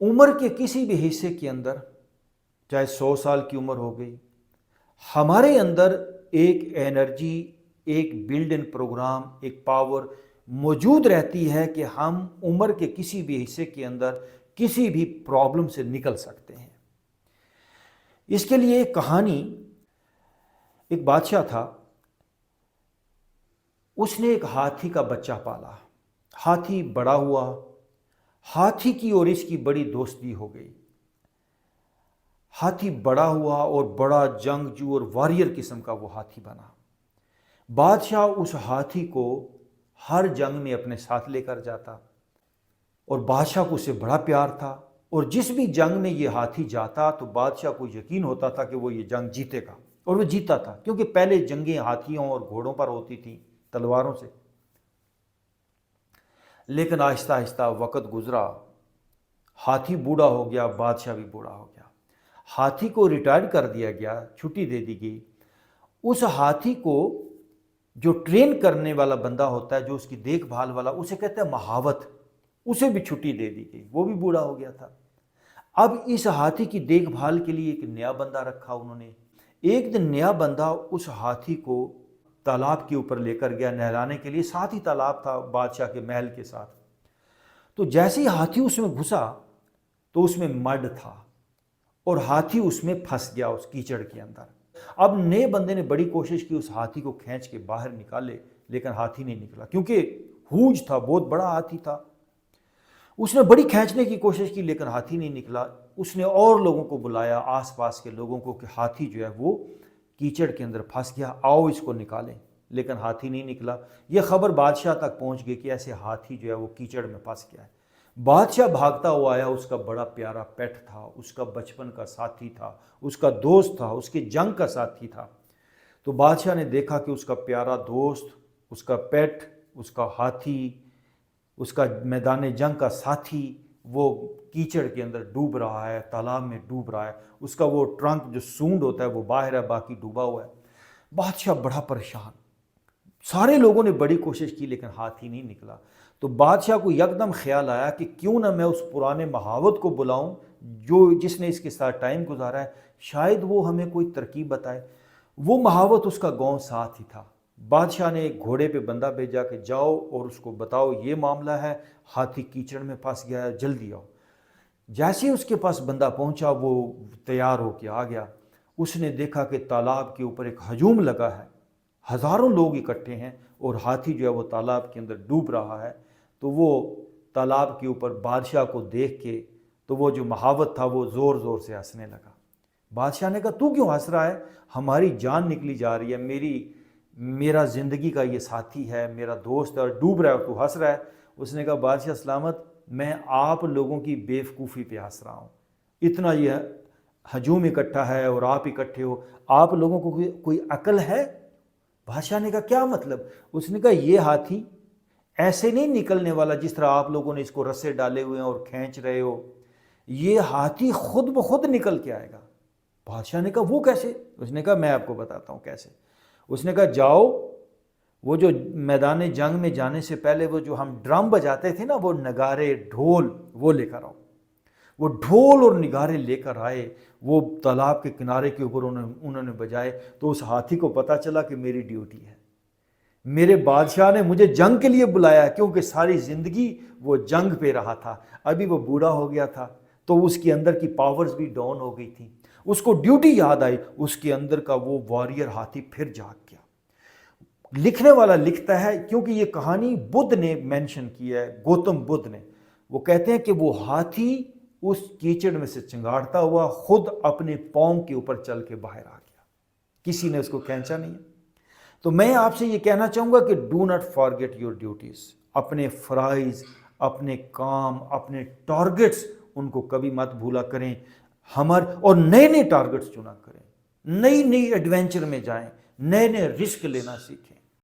عمر کے کسی بھی حصے کے اندر، چاہے 100 سال کی عمر ہو گئی، ہمارے اندر ایک انرجی، ایک بلڈ ان پروگرام، ایک پاور موجود رہتی ہے کہ ہم عمر کے کسی بھی حصے کے اندر کسی بھی پرابلم سے نکل سکتے ہیں۔ اس کے لیے ایک کہانی، ایک بادشاہ تھا، اس نے ایک ہاتھی کا بچہ پالا۔ ہاتھی بڑا ہوا، ہاتھی کی اور اس کی بڑی دوستی ہو گئی۔ ہاتھی بڑا ہوا اور بڑا جنگجو اور واریر قسم کا وہ ہاتھی بنا۔ بادشاہ اس ہاتھی کو ہر جنگ میں اپنے ساتھ لے کر جاتا اور بادشاہ کو اس سے بڑا پیار تھا، اور جس بھی جنگ میں یہ ہاتھی جاتا تو بادشاہ کو یقین ہوتا تھا کہ وہ یہ جنگ جیتے گا، اور وہ جیتا تھا، کیونکہ پہلے جنگیں ہاتھیوں اور گھوڑوں پر ہوتی تھیں، تلواروں سے۔ لیکن آہستہ آہستہ وقت گزرا، ہاتھی بوڑھا ہو گیا، بادشاہ بھی بوڑھا ہو گیا۔ ہاتھی کو ریٹائر کر دیا گیا، چھٹی دے دی گئی۔ اس ہاتھی کو جو ٹرین کرنے والا بندہ ہوتا ہے، جو اس کی دیکھ بھال والا، اسے کہتے ہیں مہاوت، اسے بھی چھٹی دے دی گئی، وہ بھی بوڑھا ہو گیا تھا۔ اب اس ہاتھی کی دیکھ بھال کے لیے ایک نیا بندہ رکھا انہوں نے۔ ایک دن نیا بندہ اس ہاتھی کو تالاب کے اوپر لے کر گیا نہلانے کے لیے، ساتھ ہی تالاب تھا بادشاہ کے محل کے ساتھ۔ تو جیسے ہی ہاتھی اس میں گھسا تو اس میں مڈ تھا، اور ہاتھی اس میں پھنس گیا، اس کیچڑ کے اندر۔ اب نئے بندے نے بڑی کوشش کی اس ہاتھی کو کھینچ کے باہر نکالے، لیکن ہاتھی نہیں نکلا، کیونکہ ہونج تھا، بہت بڑا ہاتھی تھا۔ اس نے بڑی کھینچنے کی کوشش کی، لیکن ہاتھی نہیں نکلا۔ اس نے اور لوگوں کو بلایا، آس پاس کے لوگوں کو، کہ ہاتھی جو ہے وہ کیچڑ کے اندر پھنس گیا، آؤ اس کو نکالیں، لیکن ہاتھی نہیں نکلا۔ یہ خبر بادشاہ تک پہنچ گئی کہ ایسے ہاتھی جو ہے وہ کیچڑ میں پھنس گیا ہے۔ بادشاہ بھاگتا ہوا آیا، اس کا بڑا پیارا پیٹ تھا، اس کا بچپن کا ساتھی تھا، اس کا دوست تھا، اس کے جنگ کا ساتھی تھا۔ تو بادشاہ نے دیکھا کہ اس کا پیارا دوست، اس کا پیٹ، اس کا ہاتھی، اس کا میدان جنگ کا ساتھی وہ کیچڑ کے اندر ڈوب رہا ہے، تالاب میں ڈوب رہا ہے، اس کا وہ ٹرنک جو سونڈ ہوتا ہے وہ باہر ہے، باقی ڈوبا ہوا ہے۔ بادشاہ بڑا پریشان، سارے لوگوں نے بڑی کوشش کی، لیکن ہاتھی نہیں نکلا۔ تو بادشاہ کو یکدم خیال آیا کہ کیوں نہ میں اس پرانے مہاوت کو بلاؤں جس نے اس کے ساتھ ٹائم گزارا ہے، شاید وہ ہمیں کوئی ترکیب بتائے۔ وہ مہاوت اس کا گاؤں ساتھ ہی تھا۔ بادشاہ نے ایک گھوڑے پہ بندہ بھیجا کہ جاؤ اور اس کو بتاؤ یہ معاملہ ہے، ہاتھی کیچڑ میں پھنس گیا ہے، جلدی آؤ۔ جیسے اس کے پاس بندہ پہنچا، وہ تیار ہو کے آ گیا۔ اس نے دیکھا کہ تالاب کے اوپر ایک ہجوم لگا ہے، ہزاروں لوگ اکٹھے ہیں، اور ہاتھی جو ہے وہ تالاب کے اندر ڈوب رہا ہے۔ تو وہ تالاب کے اوپر بادشاہ کو دیکھ کے، تو وہ جو مہاوت تھا وہ زور زور سے ہنسنے لگا۔ بادشاہ نے کہا تو کیوں ہنس رہا ہے؟ ہماری جان نکلی جا رہی ہے، میرا زندگی کا یہ ساتھی ہے، میرا دوست ہے، اور ڈوب رہا ہے اور تو ہنس رہا ہے۔ اس نے کہا بادشاہ سلامت، میں آپ لوگوں کی بیوقوفی پہ ہنس رہا ہوں، اتنا یہ ہجوم اکٹھا ہے اور آپ اکٹھے ہو، آپ لوگوں کو کوئی عقل ہے؟ بادشاہ نے کہا کیا مطلب؟ اس نے کہا یہ ہاتھی ایسے نہیں نکلنے والا جس طرح آپ لوگوں نے اس کو رسے ڈالے ہوئے ہیں اور کھینچ رہے ہو، یہ ہاتھی خود بخود نکل کے آئے گا۔ بادشاہ نے کہا وہ کیسے؟ اس نے کہا میں آپ کو بتاتا ہوں کیسے۔ اس نے کہا جاؤ، وہ جو میدان جنگ میں جانے سے پہلے وہ جو ہم ڈرم بجاتے تھے نا، وہ نگارے ڈھول، وہ لے کر آؤ۔ وہ ڈھول اور نگارے لے کر آئے، وہ تالاب کے کنارے کے اوپر انہوں نے بجائے۔ تو اس ہاتھی کو پتہ چلا کہ میری ڈیوٹی ہے، میرے بادشاہ نے مجھے جنگ کے لیے بلایا، کیونکہ ساری زندگی وہ جنگ پہ رہا تھا، ابھی وہ بوڑھا ہو گیا تھا تو اس کے اندر کی پاورز بھی ڈاؤن ہو گئی تھیں۔ اس کو ڈیوٹی یاد آئی، اس کے اندر کا وہ واریر ہاتھی پھر جاگ گیا۔ لکھنے والا لکھتا ہے، کیونکہ یہ کہانی بدھ نے مینشن کی ہے، گوتم بدھ نے، وہ کہتے ہیں کہ وہ ہاتھی اس کیچڑ میں سے چنگاڑتا ہوا خود اپنے پاؤں کے اوپر چل کے باہر آ گیا، کسی نے اس کو کھینچا نہیں۔ تو میں آپ سے یہ کہنا چاہوں گا کہ do not forget your duties, اپنے فرائض، اپنے کام، اپنے ٹارگٹس، ان کو کبھی مت بھولا کریں۔ اور نئے نئے ٹارگٹس چنا کریں، نئی نئی ایڈونچر میں جائیں، نئے نئے رسک لینا سیکھیں۔